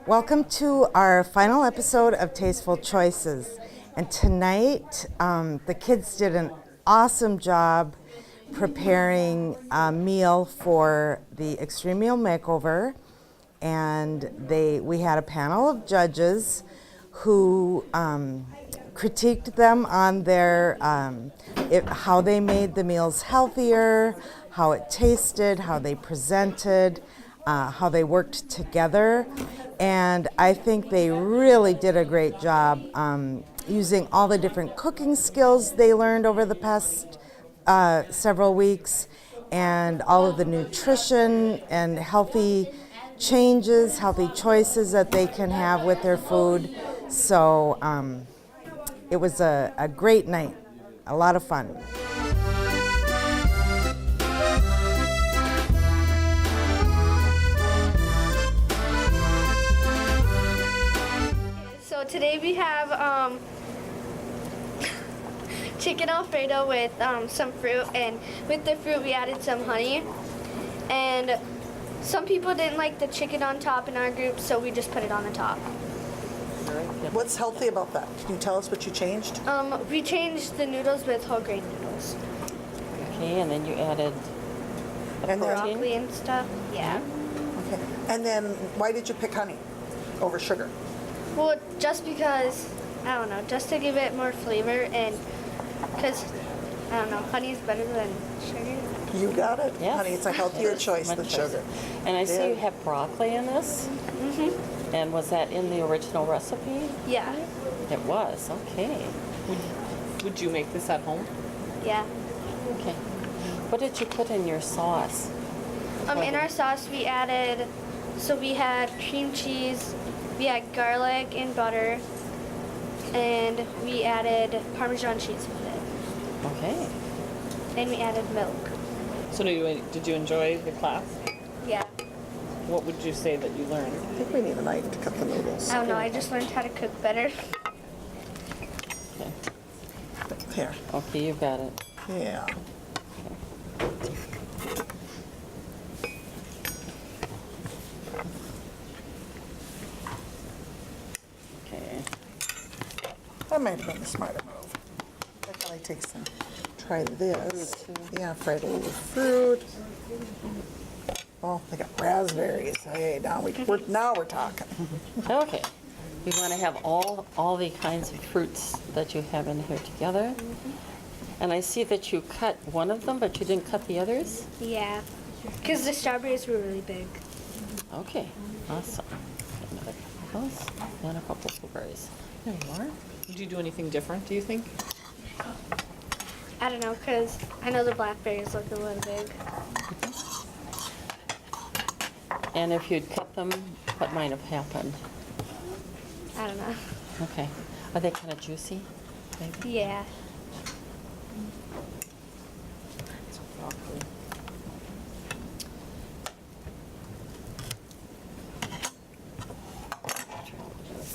Welcome to our final episode of Tasteful Choices. And tonight, the kids did an awesome job preparing a meal for the Extreme Meal Makeover. And we had a panel of judges who critiqued them on their how they made the meals healthier, how it tasted, how they presented, how they worked together. And I think they really did a great job using all the different cooking skills they learned over the past several weeks, and all of the nutrition and healthy changes, healthy choices that they can have with their food. So it was a great night, a lot of fun. So today we have chicken Alfredo with some fruit, and with the fruit we added some honey. And some people didn't like the chicken on top in our group, so we just put it on the top. What's healthy about that? Can you tell us what you changed? We changed the noodles with whole grain noodles. Okay, and then you added the And then- protein. Broccoli and stuff, yeah. Okay. And then why did you pick honey over sugar? Well, just because, I don't know, just to give it more flavor, and because, I don't know, honey is better than sugar. You got it. Yes. Honey, it's a healthier It is choice much than choicer. sugar. And I see Yeah. you have broccoli in this. Mm-hmm. And was that in the original recipe? Yeah, It was, okay. Would you make this at home? yeah. Okay. What did you put in your sauce? In our sauce we added, so we had cream cheese, we had garlic and butter, and we added Parmesan cheese with it. Okay. And we added milk. So did you enjoy the class? Yeah. What would you say that you learned? I think we need a knife to cut the noodles. I don't know, I just learned how to cook better. Okay. Here. Okay, you got it. Yeah. Okay. That might have been the smarter move. That probably takes some. Try this. Yeah, fried a little fruit. Oh, they got raspberries. Hey, now we're talking. Okay. We want to have all the kinds of fruits that you have in here together. And I see that you cut one of them, but you didn't cut the others? Yeah. Because the strawberries were really big. Okay, awesome. Another couple of those, and a couple of blueberries. There you are. Did you do anything different, do you think? I don't know, because I know the blackberries look a little big. And if you'd cut them, what might have happened? I don't know. Okay. Are they kind of juicy? Maybe? Yeah.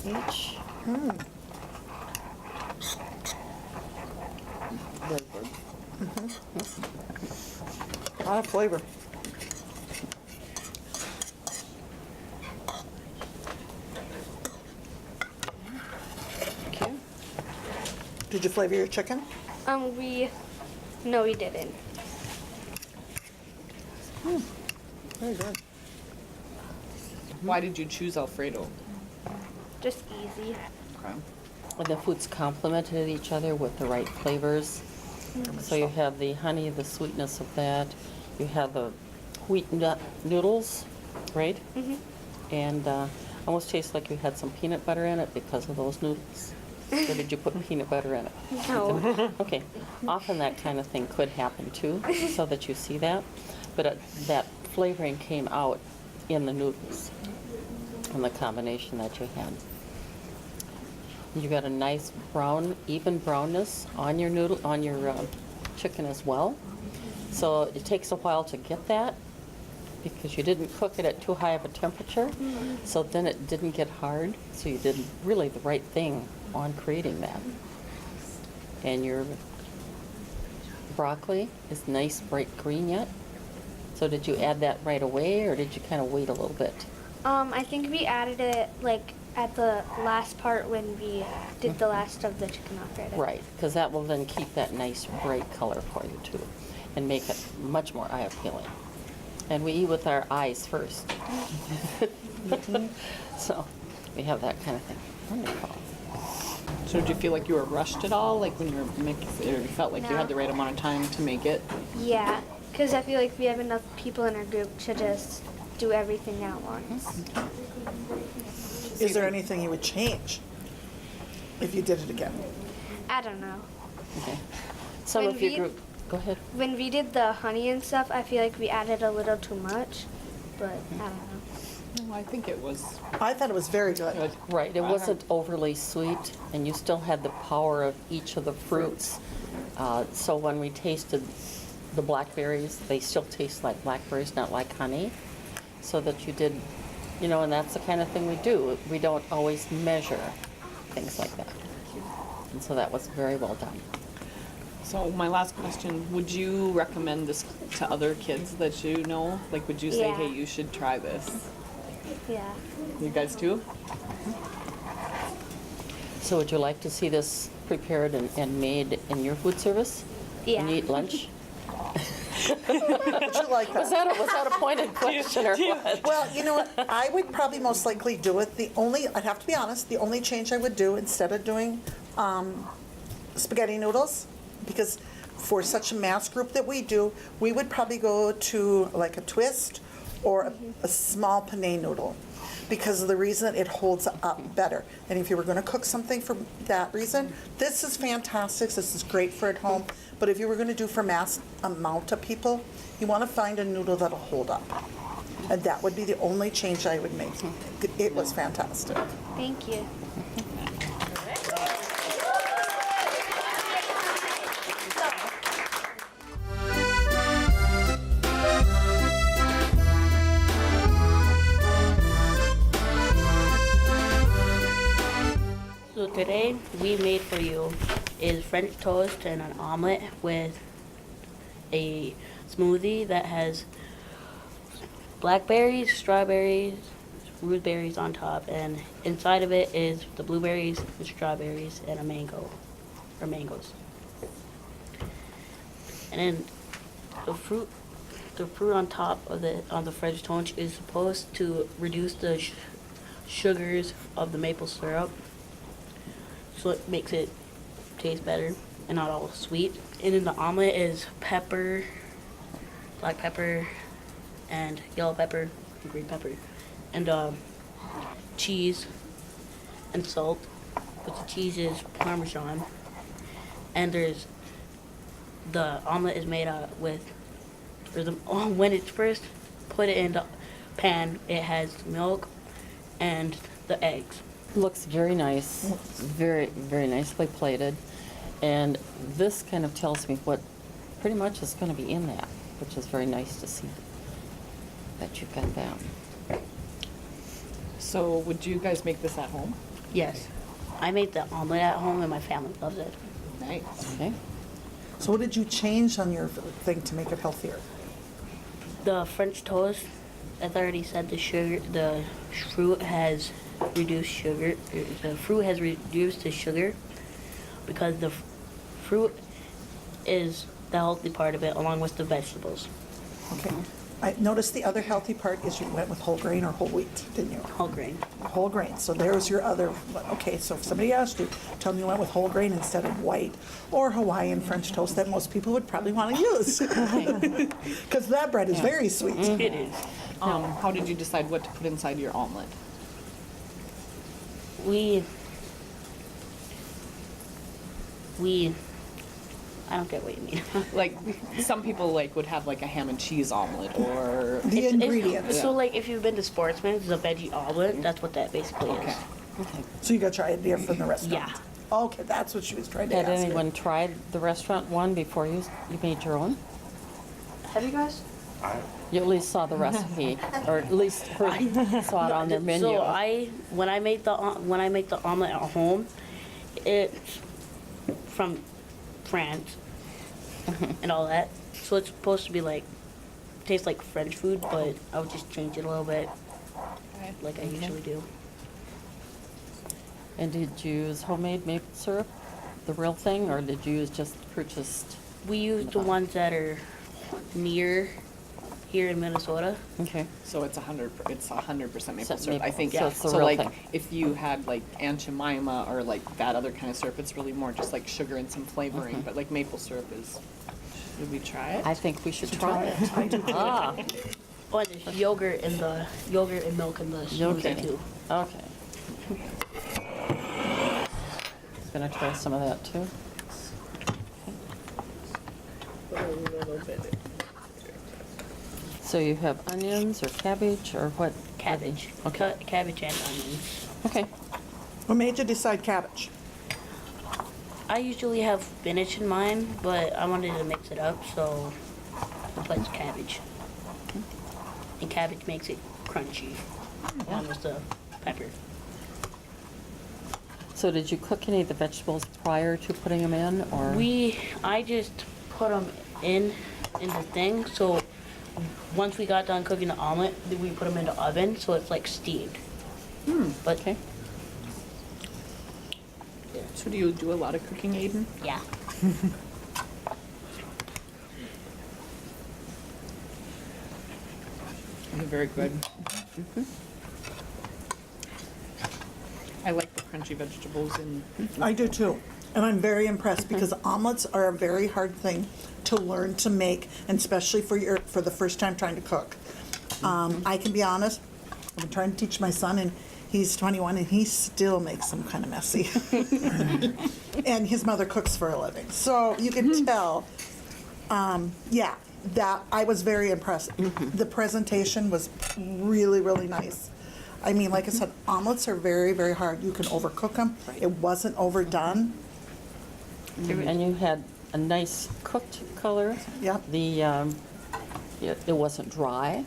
Each. Very good. A lot of flavor. Thank you. Did you flavor your chicken? No, we didn't. Very good. Why did you choose Alfredo? Just easy. Okay. And the foods complemented each other with the right flavors. So you have the honey, the sweetness of that. You have the wheat nut noodles, right? Mm-hmm. And almost tastes like you had some peanut butter in it because of those noodles. Or did you put peanut butter in it? No. Okay. Often that kind of thing could happen too, so that you see that. But that flavoring came out in the noodles and the combination that you had. You got a nice brown, even brownness on your noodle, on your chicken as well. So it takes a while to get that because you didn't cook it at too high of a temperature. So then it didn't get hard. So you did really the right thing on creating that. And your broccoli is nice bright green yet. So did you add that right away or did you kind of wait a little bit? I think we added it like at the last part when we did the last of the chicken Alfredo. Right, because that will then keep that nice bright color for you too and make it much more eye appealing. And we eat with our eyes first. So we have that kind of thing. Wonderful. So did you feel like you were rushed at all, like when you were making, or you felt like you No. had the right amount of time to make it? Yeah, because I feel like we have enough people in our group to just do everything at once. Is there anything you would change if you did it again? I don't know. Okay. Some When of your we- group, go ahead. When we did the honey and stuff, I feel like we added a little too much, but I don't know. No, I think it was I thought it was very good. good. Right, it wasn't overly sweet, and you still had the power of each of the fruits. So when we tasted the blackberries, they still taste like blackberries, not like honey. So that you did, you know, and that's the kind of thing we do. We don't always measure things like that. And so that was very well done. So my last question, would you recommend this to other kids that you know? Like, would you say, Yeah. hey, you should try this? Yeah. You guys too? So would you like to see this prepared and made in your food service? Yeah. And you eat lunch? Would you like that? Was that a pointed question or what? Well, you know what? I would probably most likely do it. I'd have to be honest, the only change I would do instead of doing spaghetti noodles, because for such a mass group that we do, we would probably go to like a twist or a small penne noodle, because of the reason it holds up better. And if you were going to cook something for that reason, this is fantastic. This is great for at home. But if you were going to do for mass amount of people, you want to find a noodle that'll hold up. And that would be the only change I would make. It was fantastic. Thank you. So today we made for you is French toast and an omelet with a smoothie that has blackberries, strawberries, raspberries on top, and inside of it is the blueberries and strawberries and a mango, or mangoes. And then the fruit on top of the French toast is supposed to reduce the sugars of the maple syrup, so it makes it taste better and not all sweet. And then the omelet is pepper, black pepper, and yellow pepper, and green pepper, and cheese and salt. But the cheese is Parmesan, and the omelet is made out with. When it's first put it in the pan, it has milk and the eggs. Looks very nice, very, very nicely plated. And this kind of tells me what pretty much is going to be in that, which is very nice to see that you've got that. So would you guys make this at home? Yes. I made the omelet at home and my family loves it. Nice. Okay? So what did you change on your thing to make it healthier? The French toast, as I already said, the fruit has reduced sugar. The fruit has reduced the sugar because the fruit is the healthy part of it along with the vegetables. Okay. I noticed the other healthy part is you went with whole grain or whole wheat, didn't you? Whole grain. Whole grain. So there's your other one. Okay, so if somebody asked you, tell them you went with whole grain instead of white or Hawaiian French toast that most people would probably want to use. Because that bread is very sweet. It is. How did you decide what to put inside your omelet? I don't get what you mean. Like, some people like would have like a ham and cheese omelet or. The ingredients. So like if you've been to Sportsman, it's a veggie omelet. That's what that basically Okay. is. Okay. So you got to try it there from the restaurant? Yeah. Okay, that's what she was trying to Had ask. anyone tried the restaurant one before you made your own? Have you guys? You at least saw the recipe, or at least saw it on their menu. So when I make the omelet at home, it's from France and all that. So it's supposed to be like taste like French food, but I would just change it a little bit, like I usually do. And did you use homemade maple syrup, the real thing, or did you use just purchased? We use the ones that are near here in Minnesota. Okay. So it's 100% maple So syrup. I maple, think so it's the so. real Like thing. if you had like Aunt Jemima or like that other kind of syrup, it's really more just like sugar and some flavoring. But like maple syrup is. Should we try it? I think we should try it. I do. Ah, Oh, and there's yogurt and milk in the smoothie okay. too. Okay. Gonna try some of that too. So you have onions or cabbage or what? Cabbage. Okay. Cut cabbage and onions. Okay. What made you decide cabbage? I usually have spinach in mine, but I wanted to mix it up, so I put cabbage. And cabbage makes it crunchy, along with the pepper. So did you cook any of the vegetables prior to putting them in, or? I just put them in the thing, so once we got done cooking the omelet, then we put them in the oven, so it's like steamed. But Okay. So do you do a lot of cooking, Aiden? yeah. You're very good. I like the crunchy vegetables and. I do too. And I'm very impressed because omelets are a very hard thing to learn to make, and especially for the first time trying to cook. I can be honest, I've been trying to teach my son, and he's 21, and he still makes them kind of messy. And his mother cooks for a living, so you can tell. Yeah, that I was very impressed. The presentation was really, really nice. I mean, like I said, omelets are very, very hard. You can overcook them. It wasn't overdone. And you had a nice cooked color. Yep. It wasn't dry,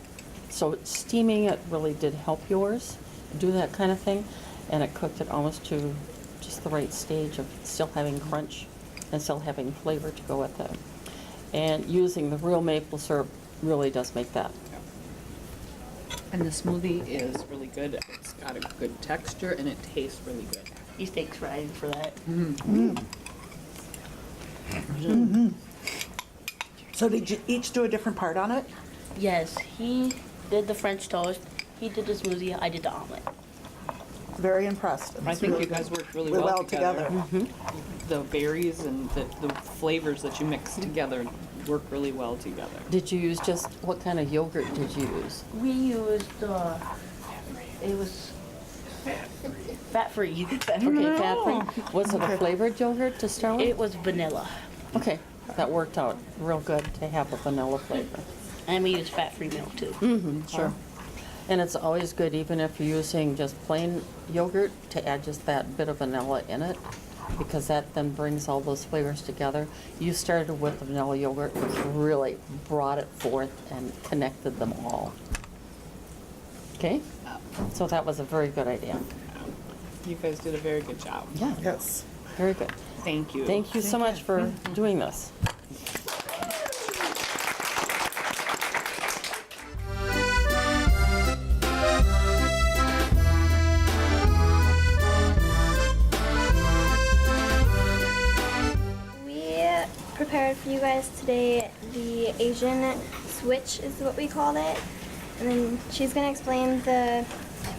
so steaming it really did help yours do that kind of thing, and it cooked it almost to just the right stage of still having crunch and still having flavor to go with it. And using the real maple syrup really does make that. And the smoothie is really good. It's got a good texture and it tastes really good. He takes credit for that. So did you each do a different part on it? Yes, he did the French toast, he did the smoothie, I did the omelet. Very impressed. I think you guys worked really well together. together. The berries and the flavors that you mix together work really well together. Did you use just, what kind of yogurt did you use? We used, it was fat-free. Okay, fat-free. Was it a flavored yogurt to start with? It was vanilla, Okay, that worked out real good to have a vanilla flavor. and we used fat-free milk too. Sure. And it's always good, even if you're using just plain yogurt, to add just that bit of vanilla in it, because that then brings all those flavors together. You started with the vanilla yogurt, which really brought it forth and connected them all. Okay? So that was a very good idea. You guys did a very good job. Yeah, Yes. very good. Thank you. Thank you so much for doing this. We prepared for you guys today the Asian switch is what we called it. And then she's gonna explain the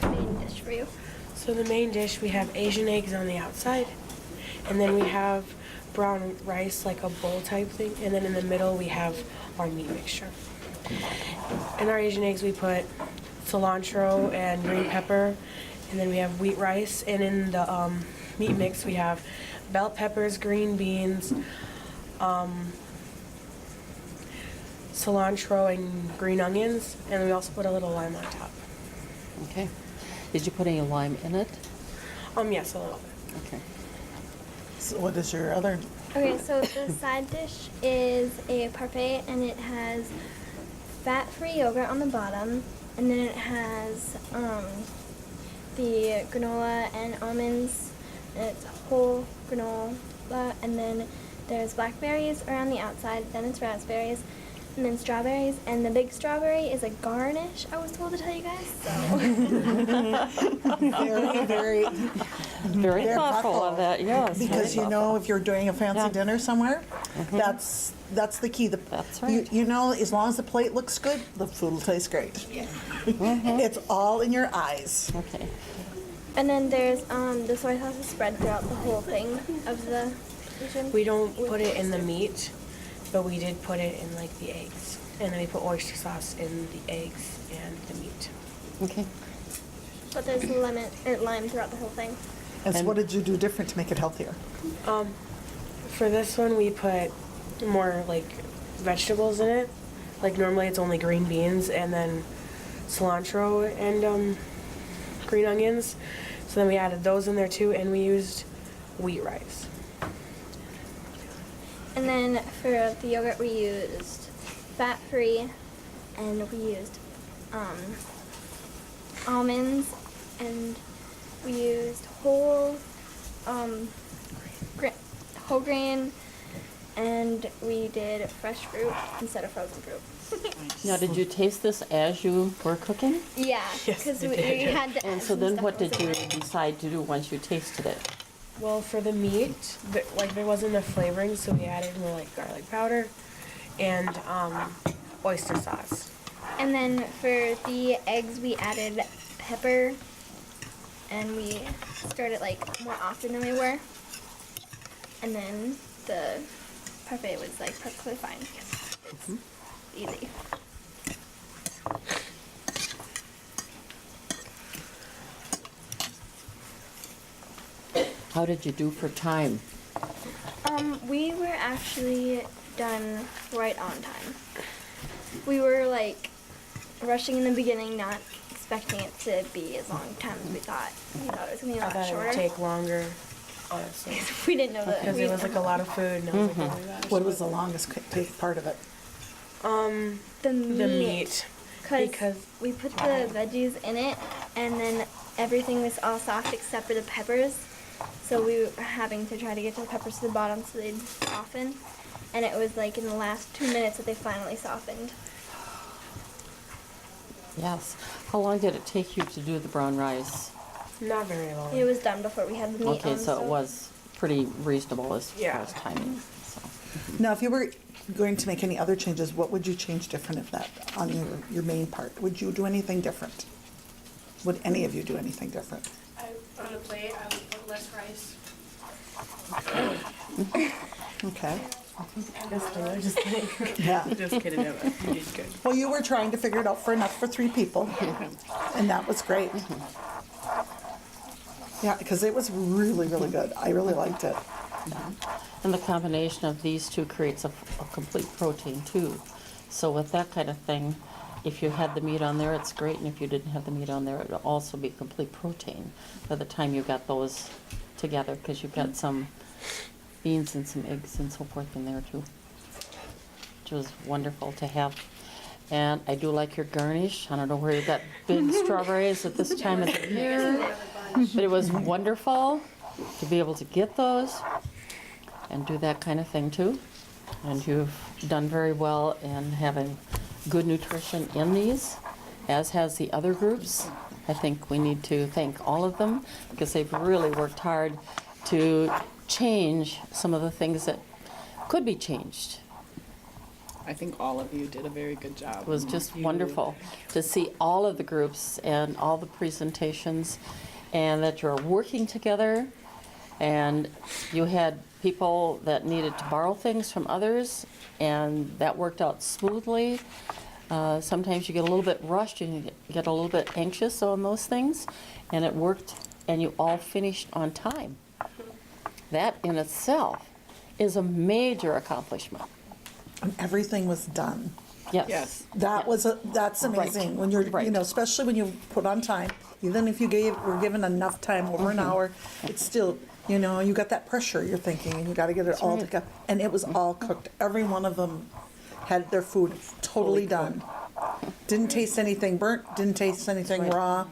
main dish for you. So the main dish, we have Asian eggs on the outside, and then we have brown rice, like a bowl type thing, and then in the middle we have our meat mixture. In our Asian eggs we put cilantro and green pepper, and then we have wheat rice, and in the meat mix we have bell peppers, green beans, cilantro and green onions, and we also put a little lime on top. Okay. Did you put any lime in it? Yes, a little bit. Okay. So what is your other? Okay, so the side dish is a parfait, and it has fat-free yogurt on the bottom, and then it has the granola and almonds, and it's whole granola, and then there's blackberries around the outside, then it's raspberries, and then strawberries, and the big strawberry is a garnish, I was told to tell you guys, so. Very, very, Very thoughtful of that, yes. because very you know, if you're doing a fancy Yeah. dinner somewhere, that's the key. That's right. You know, as long as the plate looks good, the food will taste great. It's all in your eyes. thoughtful. Okay. And then there's the soy sauce is spread throughout the whole thing of the dish. We don't put it in the meat, but we did put it in like the eggs. And then we put oyster sauce in the eggs and the meat. Okay. But there's lime throughout the whole thing. And so And- what did you do different to make it healthier? For this one, we put more like vegetables in it. Like normally it's only green beans and then cilantro and green onions. So then we added those in there too, and we used wheat rice. And then for the yogurt, we used fat-free, and we used almonds, and we used whole grain, and we did fresh fruit instead of frozen fruit. Now, did you taste this as you were cooking? Yeah, Yes, because I we did. had to. And add so some then stuff what did else you in it. decide to do once you tasted it? Well, for the meat, like there wasn't enough flavoring, so we added more like garlic powder and oyster sauce. And then for the eggs, we added pepper, and we stirred it like more often than we were. And then the parfait was like perfectly fine. It's easy. How did you do for time? We were actually done right on time. We were like rushing in the beginning, not expecting it to be as long time as we thought. We thought it was gonna be a I lot thought it shorter. would take longer, honestly, We didn't know that. because it was like a lot of food. And I was like, oh my gosh. What was the longest take part of it? the The meat. because Because we put the veggies in it, and then everything was all soft except for the peppers. So we were having to try to get the peppers to the bottom so they'd soften. And it was like in the last 2 minutes that they finally softened. Yes. How long did it take you to do the brown rice? not very long. It was done before we had the meat on. Okay, so it was pretty reasonable as far Yeah. as timing. So. Now, if you were going to make any other changes, what would you change different if that, on your main part? Would you do anything different? Would any of you do anything different? On a plate, I would put less rice. Okay. Just kidding. Yeah. Just kidding, Emma. You did good. Well, you were trying to figure it out for enough for 3 people, and that was great. Yeah, because it was really, really good. I really liked it. And the combination of these two creates a complete protein too. So with that kind of thing, if you had the meat on there, it's great, and if you didn't have the meat on there, it would also be complete protein by the time you got those together, because you've got some beans and some eggs and so forth in there too, which was wonderful to have. And I do like your garnish. I don't know where you got big strawberries at this time of the year, but it was wonderful to be able to get those and do that kind of thing too. And you've done very well in having good nutrition in these, as has the other groups. I think we need to thank all of them because they've really worked hard to change some of the things that could be changed. I think all of you did a very good job. It was just wonderful to see all of the groups and all the presentations, and that you're working together, and you had people that needed to borrow things from others, and that worked out smoothly. Sometimes you get a little bit rushed and you get a little bit anxious on those things, and it worked, and you all finished on time. That in itself is a major accomplishment. And everything was done. Yes. That's amazing. When you're, Right. you know, especially when you put on time, even if you were given enough time, over an hour, it's still, you know, you got that pressure you're thinking, and you got to get it all together. And it was all cooked. Every one of them had their food totally done. Didn't taste anything burnt, didn't taste anything raw.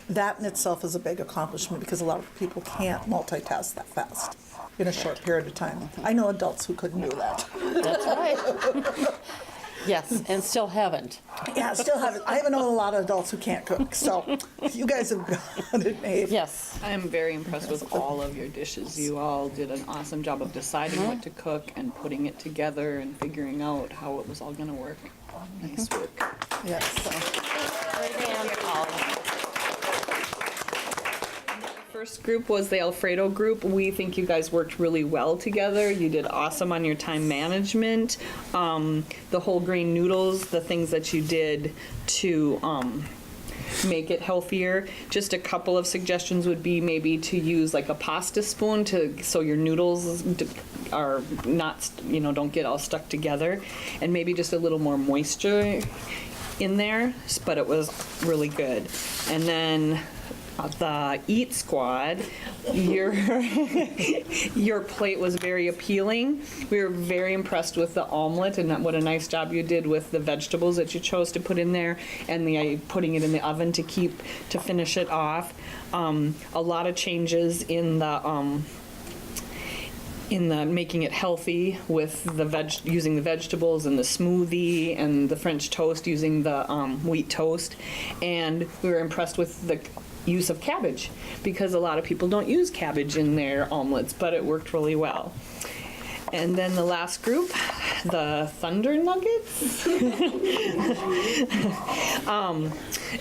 That in itself is a big accomplishment because a lot of people can't multitask that fast in a short period of time. I know adults who couldn't do that. That's right. Yes, and still haven't. Yeah, still haven't. I haven't known a lot of adults who can't cook, so you guys have got it made. Yes. I am very impressed with all of your dishes. You all did an awesome job of deciding what to cook and putting it together and figuring out how it was all gonna work. Nice work. Yes. First group was the Alfredo group. We think you guys worked really well together. You did awesome on your time management. The whole grain noodles, the things that you did to make it healthier. Just a couple of suggestions would be maybe to use like a pasta spoon so your noodles are not, you know, don't get all stuck together, and maybe just a little more moisture in there, but it was really good. And then the Eat Squad, your plate was very appealing. We were very impressed with the omelet and what a nice job you did with the vegetables that you chose to put in there, and the putting it in the oven to finish it off. A lot of changes in the making it healthy with the using the vegetables and the smoothie and the French toast using the wheat toast, and we were impressed with the use of cabbage because a lot of people don't use cabbage in their omelets, but it worked really well. And then the last group, the Thunder Nuggets.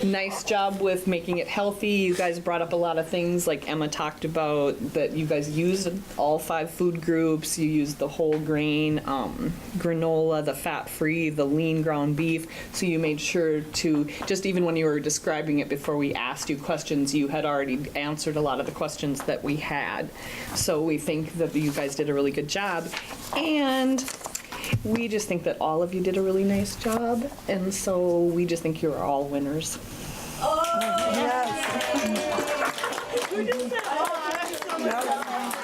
Nice job with making it healthy. You guys brought up a lot of things like Emma talked about, that you guys used all 5 food groups. You used the whole grain, granola, the fat-free, the lean ground beef. So you made sure to, just even when you were describing it before we asked you questions, you had already answered a lot of the questions that we had. So we think that you guys did a really good job. And we just think that all of you did a really nice job, and so we just think you're all winners.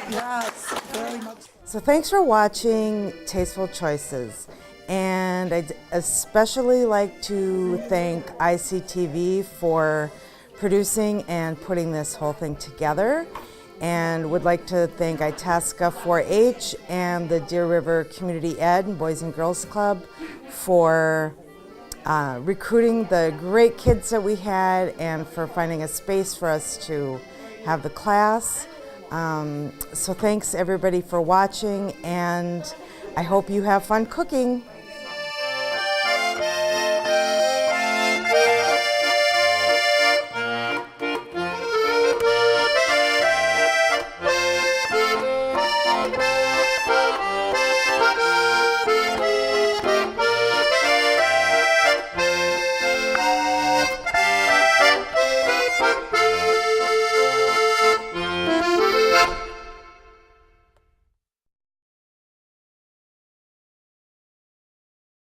Yes, very much. So thanks for watching Tasteful Choices. And I'd especially like to thank ICTV for producing and putting this whole thing together. And would like to thank Itasca 4-H and the Deer River Community Ed and Boys and Girls Club for recruiting the great kids that we had and for finding a space for us to have the class. So thanks everybody for watching, and I hope you have fun cooking.